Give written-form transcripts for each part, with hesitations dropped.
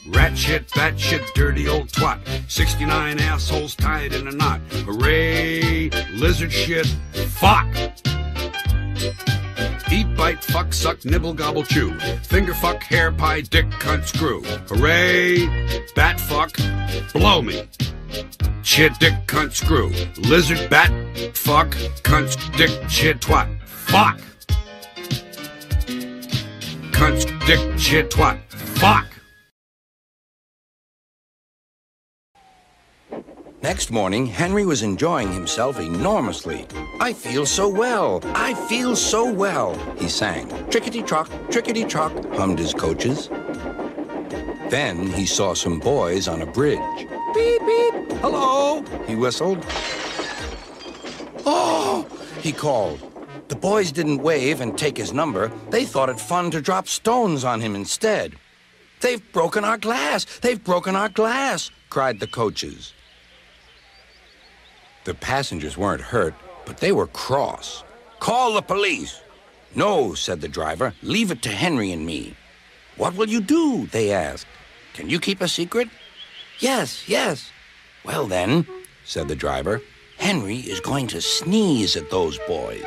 Rat shit, bat shit, dirty old twat. 69 assholes tied in a knot. Hooray! Lizard shit, fuck! Eat, bite, fuck, suck, nibble, gobble, chew. Finger fuck, hair pie, dick, cunt, screw. Hooray! Bat fuck, blow me. Shit, dick, cunt, screw. Lizard, bat, fuck, cunt, dick, shit, twat. Fuck! Cunt, dick, shit, twat. Fuck! Next morning, Henry was enjoying himself enormously. "I feel so well, I feel so well," he sang. "Trickety-trock, trickety-trock," hummed his coaches. Then he saw some boys on a bridge. "Beep, beep, hello," he whistled. "Oh," he called. The boys didn't wave and take his number. They thought it fun to drop stones on him instead. "They've broken our glass! They've broken our glass!" cried the coaches. The passengers weren't hurt, but they were cross. "Call the police." "No," said the driver. "Leave it to Henry and me." "What will you do?" they asked. "Can you keep a secret?" "Yes, yes." "Well then," said the driver, "Henry is going to sneeze at those boys."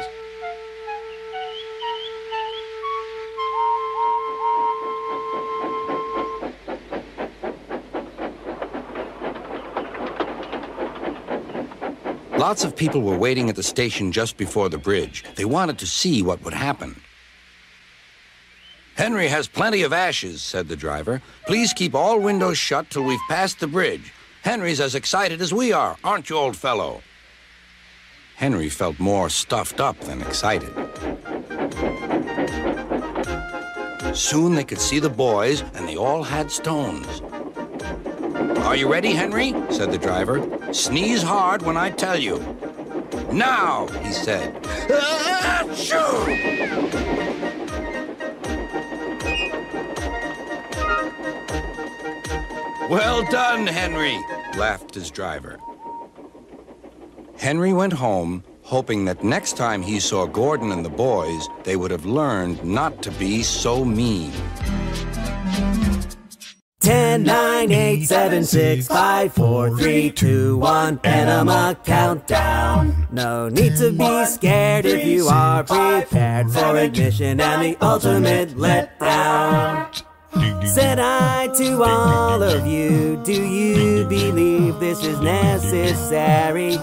Lots of people were waiting at the station just before the bridge. They wanted to see what would happen. "Henry has plenty of ashes," said the driver. "Please keep all windows shut till we've passed the bridge. Henry's as excited as we are, aren't you, old fellow?" Henry felt more stuffed up than excited. Soon they could see the boys, and they all had stones. "Are you ready, Henry?" said the driver. "Sneeze hard when I tell you." "Now," he said. Achoo! "Well done, Henry," laughed his driver. Henry went home, hoping that next time he saw Gordon and the boys, they would have learned not to be so mean. 10, 9, 8, 7, 6, 5, 4, 3, 2, 1, Panama countdown. No need to be scared if you are prepared for ignition and the ultimate letdown. Said I to all of you, do you believe this is necessary?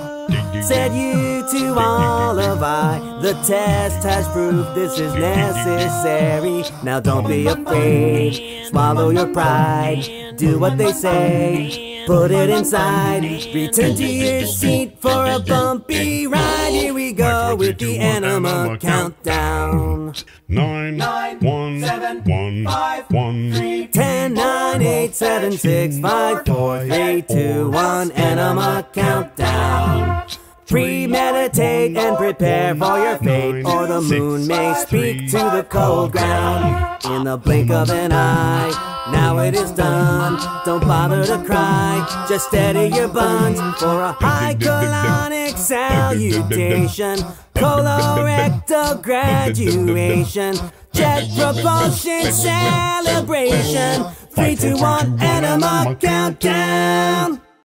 Said you to all of I, the test has proved this is necessary. Now don't be afraid, swallow your pride, do what they say, put it inside, return to your seat for a bumpy ride. Here we go with the Anima countdown. 9, 1, 7, 1, 5, 1, 3, 10, 9, 8, 7, 6, 5, 4, 3, 2, 1, Anima countdown. Premeditate and prepare for your fate, or the moon may speak to the cold ground. In the blink of an eye, now it is done. Don't bother to cry, just steady your buns for a high colonic salutation, colorectal graduation, jet propulsion celebration. 3, 2, 1, Anima countdown.